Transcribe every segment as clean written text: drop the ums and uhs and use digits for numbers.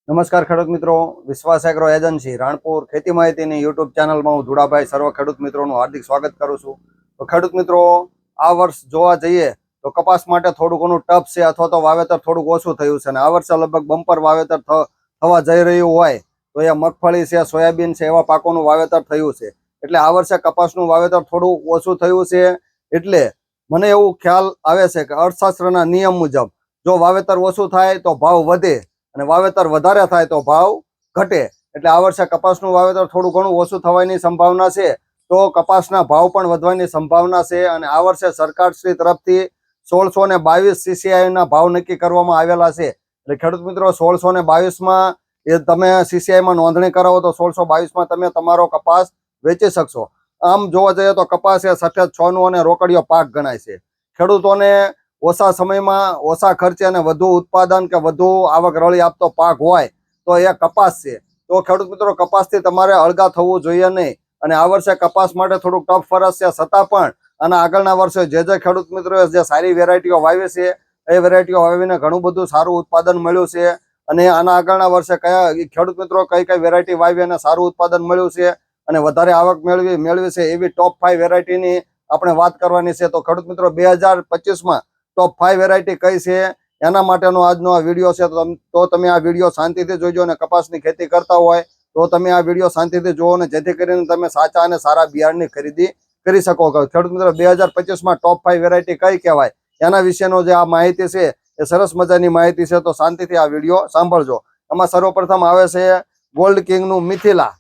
નમસ્કાર ખેડૂત મિત્રો, વિશ્વાસ એગ્રો એજન્સી રાણપુર ખેતી માહિતીની યુટ્યુબ ચેનલમાં હું ધુડાભાઈ સર્વ ખેડૂત મિત્રોનું હાર્દિક સ્વાગત કરું છું. તો ખેડૂત મિત્રો, આ વર્ષ જોવા જઈએ તો કપાસ માટે થોડું ઘણું ટફ છે અથવા તો વાવેતર થોડુંક ઓછું થયું છે અને આ વર્ષે લગભગ બમ્પર વાવેતર થવા જઈ રહ્યું હોય તો એ મગફળી છે, સોયાબીન છે, એવા પાકોનું વાવેતર થયું છે. એટલે આ વર્ષે કપાસનું વાવેતર થોડું ઓછું થયું છે. એટલે મને એવું ખ્યાલ આવે છે કે અર્થશાસ્ત્રના નિયમ મુજબ જો વાવેતર ઓછું થાય તો ભાવ વધે અને વાવેતર વધારે થાય તો ભાવ ઘટે. એટલે આ વર્ષે કપાસનું વાવેતર થોડું ઘણું ઓછું થવાની સંભાવના છે, તો કપાસના ભાવ પણ વધવાની સંભાવના છે. અને આ વર્ષે સરકારશ્રી તરફથી 1622 CCI ભાવ નક્કી કરવામાં આવેલા છે. એટલે ખેડૂત મિત્રો, 1622માં એ તમે CCI નોંધણી કરાવો તો 1622માં તમે તમારો કપાસ વેચી શકશો. આમ જોવા જઈએ તો કપાસ એ સફેદ સોનું અને રોકડીયો પાક ગણાય છે. ખેડૂતોને ઓછા સમયમાં ઓછા ખર્ચે અને વધુ ઉત્પાદન કે વધુ આવક રળી આપતો પાક હોય તો એ કપાસ છે. તો ખેડૂત મિત્રો, કપાસથી તમારે અળગા થવું જોઈએ નહીં. અને આ વર્ષે કપાસ માટે થોડુંક ટફ ફરજ છે, છતાં પણ અને આગળના વર્ષે જે ખેડૂત મિત્રોએ જે સારી વેરાયટીઓ વાવી છે એ વેરાયટીઓ વાવીને ઘણું બધું સારું ઉત્પાદન મળ્યું છે. અને આના આગળના વર્ષે કયા ખેડૂત મિત્રો કઈ વેરાયટી વાવી અને સારું ઉત્પાદન મળ્યું છે અને વધારે આવક મેળવી છે એવી ટોપ 5 વેરાયટીની આપણે વાત કરવાની છે. તો ખેડૂત મિત્રો, 2025માં ટોપ 5 વેરાયટી કઈ છે એના માટેનો આજનો આ વિડીયો છે. તો તમે આ વિડીયો શાંતિથી જોજો અને કપાસની ખેતી કરતા હોય તો તમે આ વિડીયો શાંતિથી જોવો અને જેથી કરીને તમે સાચા અને સારા બિયારણની ખરીદી કરી શકો. ખેડૂત મિત્રો, 2025માં ટોપ 5 વેરાયટી કઈ કહેવાય એના વિશેનો જે આ માહિતી છે એ સરસ મજાની માહિતી છે, તો શાંતિથી આ વિડીયો સાંભળજો. એમાં સર્વપ્રથમ આવે છે ગોલ્ડ કિંગનું મિથિલા.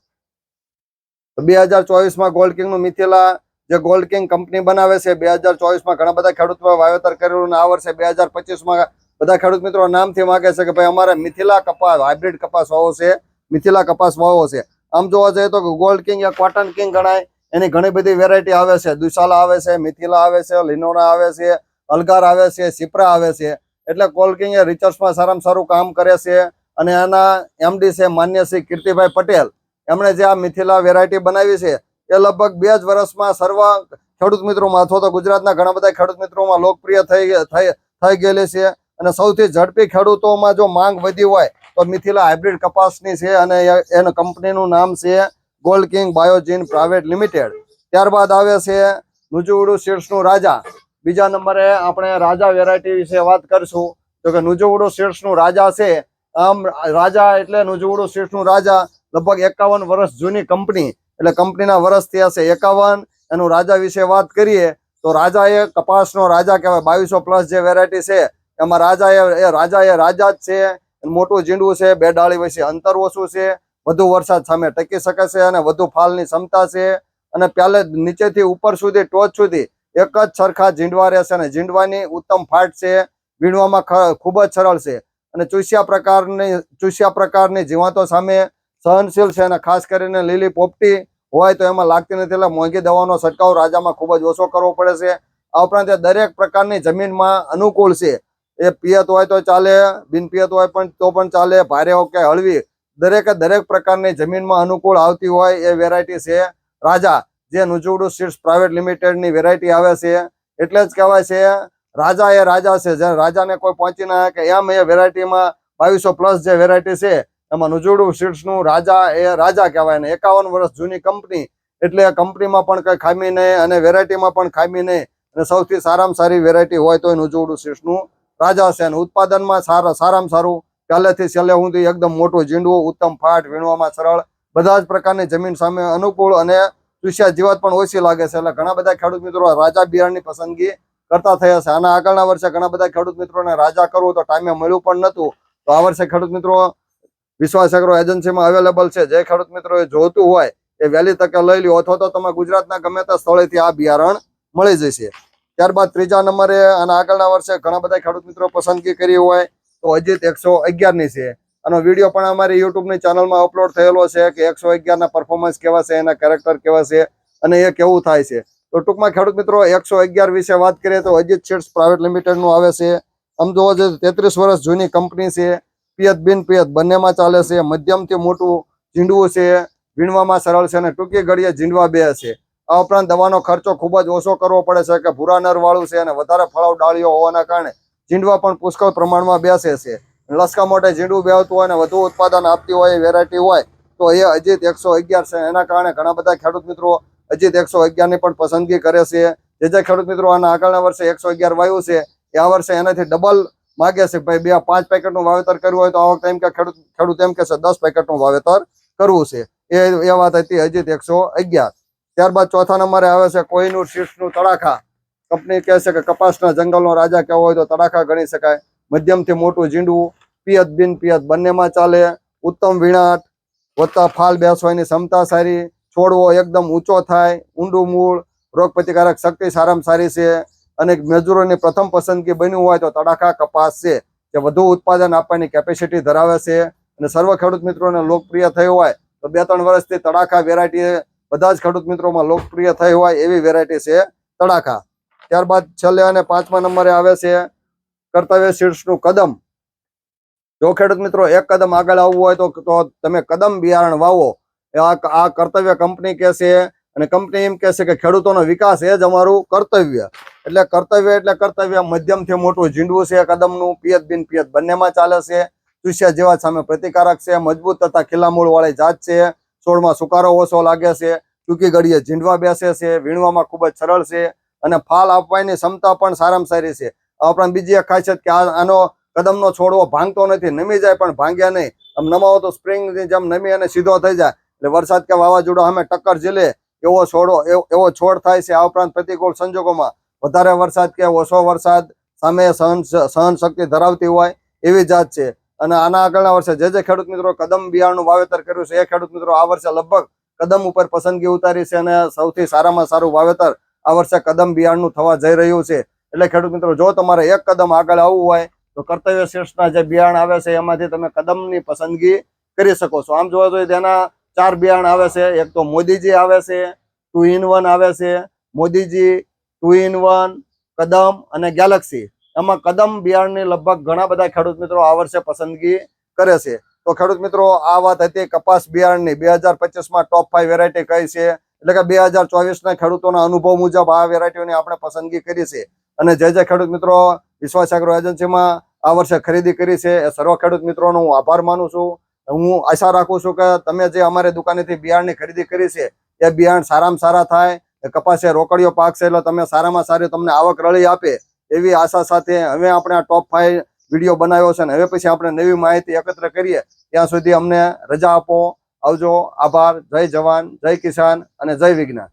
2024માં ગોલ્ડ કિંગનું મિથિલા જે ગોલ્ડ કિંગ કંપની બનાવે છે, 2024માં ઘણા બધા ખેડૂતોએ વાવેતર કરેલું અને આ વર્ષે 2025માં બધા ખેડૂત મિત્રો નામથી માંગે છે કે ભાઈ અમારે મિથિલા કપાસ હાઇબ્રિડ કપાસ વાવો છે, મિથિલા કપાસ વાવો છે. આમ જોવા જઈએ તો ગોલ્ડ કિંગ એ કોટન કિંગ ગણાય. એની ઘણી બધી વેરાયટી આવે છે. દુશાલા આવે છે, મિથિલા આવે છે, લિનોરા આવે છે, અલગાર આવે છે, સિપ્રા આવે છે. એટલે ગોલ્ડ કિંગ એ રિસર્ચમાં સારામાં સારું કામ કરે છે. અને આના MD છે માન્ય શ્રી કીર્તિભાઈ પટેલ. એમણે જે આ મિથિલા વેરાયટી બનાવી છે એ લગભગ 2 જ વર્ષમાં સર્વ ખેડૂત મિત્રોમાં અથવા તો ગુજરાતના ઘણા બધા ખેડૂત મિત્રોમાં લોકપ્રિય થઈ ગયેલી છે. અને સૌથી ઝડપી ખેડૂતોમાં જો માંગ વધી હોય તો મિથિલા હાઇબ્રિડ કપાસની છે અને એનું કંપનીનું નામ છે ગોલ્ડ કિંગ બાયોજીન પ્રાઇવેટ લિમિટેડ. ત્યારબાદ આવે છે નુજુવડુ સીડ્સનું રાજા. બીજા નંબરે આપણે રાજા વેરાયટી વિશે વાત કરીશું. તો કે નુજુવડુ સીડ્સનું રાજા છે. આમ રાજા એટલે નુજુવડુ સીડ્સનું રાજા લગભગ 51 વર્ષ જૂની કંપની, એટલે કંપનીના વર્ષ થયા છે 51. એનું રાજા વિશે વાત કરીએ તો રાજા એ કપાસનો રાજા કહેવાય. 2200+ જે વેરાયટી છે એમાં રાજા જ છે. મોટું ઝીંડવું છે, 2 ડાળી વચ્ચે અંતર ઓછું છે, વધુ વરસાદ સામે ટકી શકે છે અને વધુ ફાલની ક્ષમતા છે. અને પહેલે નીચેથી ઉપર સુધી ટોચ સુધી એક જ સરખા ઝીંડવા રહેશે અને ઝીંડવાની ઉત્તમ ફાટ છે. વીણવામાં ખૂબ જ સરળ છે અને ચૂસ્યા પ્રકારની જીવાતો સામે સહનશીલ છે. અને ખાસ કરીને લીલી પોપટી હોય તો એમાં લાગતી નથી, એટલે મોંઘી દવાનો છંટકાવ રાજામાં ખૂબ જ ઓછો કરવો પડે છે. આ ઉપરાંત એ દરેક પ્રકારની જમીનમાં અનુકૂળ છે. એ પિયત હોય તો ચાલે, બિન પિયત હોય તો પણ ચાલે, ભારે હોય કે હળવી, દરેક પ્રકારની જમીનમાં અનુકૂળ આવતી હોય એ વેરાયટી છે રાજા, જે નુજુવડુ સીડ્સ પ્રાઇવેટ લિમિટેડની વેરાયટી આવે છે. એટલે જ કહેવાય છે રાજા એ રાજા છે, જે રાજાને કોઈ પહોંચી ના કે એમ એ વેરાયટીમાં 2200+ જે વેરાયટી છે એમાં નુજુવડુ સીડ્સનું રાજા એ રાજા કહેવાય ને. 51 વર્ષ જૂની કંપની, એટલે કંપનીમાં પણ કઈ ખામી નહીં અને વેરાયટીમાં પણ ખામી નહીં. અને સૌથી સારામાં સારી વેરાયટી હોય તો નુજુવડુ સીડ્સનું રાજા છે. અને ઉત્પાદનમાં સારામાં સારું પહેલેથી છેલ્લે સુધી એકદમ મોટું ઝીંડવું, ઉત્તમ ફાટ, વીણવામાં સરળ, બધા જ પ્રકારની જમીન સામે અનુકૂળ અને ચૂસ્યા જીવાત પણ ઓછી લાગે છે. એટલે ઘણા બધા ખેડૂત મિત્રો રાજા બિયારણની પસંદગી કરતા થયા છે. આના આગળના વર્ષે ઘણા બધા ખેડૂત મિત્રોને રાજા કરવું તો ટાઈમે મળ્યું પણ નહોતું. તો આ વર્ષે ખેડૂત મિત્રો વિશ્વાસ એગ્રો એજન્સીમાં અવેલેબલ છે. જે ખેડૂત મિત્રો એ જોતું હોય એ વહેલી તકે લઈ લ્યો અથવા તો તમે ગુજરાતના ગમે તે સ્થળેથી આ બિયારણ મળી જશે. ત્યારબાદ ત્રીજા નંબરે આના આગળના વર્ષે ઘણા બધા ખેડૂત મિત્રો પસંદગી કરી હોય તો અજીત 111ની છે. આનો વિડીયો પણ અમારી યુટ્યુબની ચેનલમાં અપલોડ થયેલો છે કે 111ના પરફોર્મન્સ કેવા છે, એના કેરેક્ટર કેવા છે અને એ કેવું થાય છે. તો ટૂંકમાં ખેડૂત મિત્રો 111 વિશે વાત કરીએ તો અજીત સીડ્સ પ્રાઇવેટ લિમિટેડનું આવે છે. આમ જોવા જઈએ 33 વર્ષ જૂની કંપની છે. પિયત બિન પિયત બંનેમાં ચાલે છે. મધ્યમથી મોટું ઝીંડવું છે, વીણવામાં સરળ છે અને ટૂંકી ઘડીએ ઝીંડવા બે છે. આ ઉપરાંત દવાનો ખર્ચો ખૂબ જ ઓછો કરવો પડે છે કે ભૂરા નર વાળું છે અને વધારે ફળાવ ડાળીઓ હોવાના કારણે ઝીંડવા પણ પુષ્કળ પ્રમાણમાં બેસે છે. લસકા મોટે ઝીંડું બેહતું હોય ને વધુ ઉત્પાદન આપતી હોય એ વેરાયટી હોય તો એ અજીત 111 છે. એના કારણે ઘણા બધા ખેડૂત મિત્રો અજીત 111 ની પણ પસંદગી કરે છે. જે ખેડૂત મિત્રો આના આગળના વર્ષે 111 વાવ્યું છે એ આ વર્ષે એનાથી ડબલ માગે છે. ભાઈ 5 પેકેટનું વાવેતર કરવું હોય તો આ વખતે એમ કે ખેડૂત એમ કે છે 10 પેકેટનું વાવેતર કરવું છે. એ વાત હતી અજીત 111. ત્યારબાદ ચોથા નંબરે આવે છે કોહિનૂર સીડ્સનું તડાખા. કંપની કહે છે કે કપાસના જંગલનો રાજા કહેવો હોય તો તડાખા ગણી શકાય. મધ્યમથી મોટું ઝીંડું, પિયત બિન પિયત બંનેમાં ચાલે, ઉત્તમ વીણાટ, વત્તા ફાલ બેસવાની ક્ષમતા સારી, છોડવો એકદમ ઊંચો થાય, ઊંડું મૂળ, રોગ પ્રતિકારક શક્તિ સારામાં સારી છે. અને મજૂરોની પ્રથમ પસંદગી બન્યું હોય તો તડાખા કપાસ છે, જે વધુ ઉત્પાદન આપવાની કેપેસિટી ધરાવે છે. અને સર્વ ખેડૂત મિત્રોને લોકપ્રિય થયું હોય તો 2-3 વર્ષથી તડાખા વેરાયટી બધા જ ખેડૂત મિત્રોમાં લોકપ્રિય થઈ હોય એવી વેરાયટી છે તડાખા. ત્યારબાદ છેલ્લે અને 5મા નંબરે આવે છે કર્તવ્ય સીડ્સનું કદમ. જો ખેડૂત મિત્રો એક કદમ આગળ આવવું હોય તો તમે કદમ બિયારણ વાવો. આ કર્તવ્ય કંપની કહે છે અને કંપની એમ કહે છે કે ખેડૂતોનો વિકાસ એ જ અમારું કર્તવ્ય. એટલે કર્તવ્ય મધ્યમથી મોટું ઝીંડવું છે કદમનું, પિયત બિન પિયત બંનેમાં ચાલે છે. ચૂસ્યા જેવા સામે પ્રતિકારક છે, મજબૂત તથા ખીલા મૂળ વાળી જાત છે. છોડમાં સુકારો ઓછો લાગે છે, ટૂંકી ઘડીએ ઝીંડવા બેસે છે, વીણવામાં ખૂબ જ સરળ છે અને ફાલ આપવાની ક્ષમતા પણ સારામાં સારી છે. આ ઉપરાંત બીજી એક ખાસિયત કે આનો કદમનો છોડવો ભાંગતો નથી, નમી જાય પણ ભાંગ્યા નહીં. આમ નમાવો તો સ્પ્રિંગની જેમ નમી અને સીધો થઈ જાય. એટલે વરસાદ કે વાવાઝોડા સામે ટક્કર ઝીલે એવો છોડ થાય છે. આ ઉપરાંત પ્રતિકૂળ સંજોગોમાં વધારે વરસાદ કે ઓછો વરસાદ સામે સહન શક્તિ ધરાવતી હોય એવી જાત છે. અને આના આગળના વર્ષે જે ખેડૂત મિત્રો કદમ બિયારણનું વાવેતર કર્યું છે એ ખેડૂત મિત્રો આ વર્ષે લગભગ કદમ ઉપર પસંદગી ઉતારી છે અને સૌથી સારામાં સારું વાવેતર આ વર્ષે કદમ બિયારણનું થવા જઈ રહ્યું છે. એટલે ખેડૂત મિત્રો જો તમારે એક કદમ આગળ આવવું હોય તો કર્તવ્ય સીડ્સના જે બિયારણ આવે છે એમાંથી તમે કદમની પસંદગી કરી શકો છો. આમ જોવા જોઈએ તેના 4 બિયારણ આવે છે. એક તો મોદીજી આવે છે, 2 in 1 આવે છે, મોદીજી, 2 in 1, કદમ અને ગેલેક્સી. એમાં કદમ બિયારણની લગભગ ઘણા બધા ખેડૂત મિત્રો આ વર્ષે પસંદગી કરે છે. તો ખેડૂત મિત્રો આ વાત હતી કપાસ બિયારણની 2025માં ટોપ 5 વેરાયટી કઈ છે. એટલે કે 2024ના ખેડૂતોના અનુભવ મુજબ આ વેરાયટીઓની આપણે પસંદગી કરી છે. અને જે ખેડૂત મિત્રો વિશ્વાસ એગ્રો એજન્સીમાં આ વર્ષે ખરીદી કરી છે એ સર્વ ખેડૂત મિત્રોનો હું આભાર માનું છું. હું આશા રાખું છું કે તમે જે અમારી દુકાનેથી બિયારણની ખરીદી કરી છે એ બિયારણ સારામાં સારા થાય, કપાસે રોકડીઓ પાકશે એટલે તમે સારામાં સારી તમને આવક રળી આપે એવી આશા સાથે હવે આપણે આ ટોપ 5 વિડીયો બનાવ્યો છે. અને હવે પછી આપણે નવી માહિતી એકત્ર કરીએ. ત્યાં સુધી અમને રજા આપો. આવજો. આભાર. જય જવાન, જય કિસાન અને જય વિજ્ઞાન.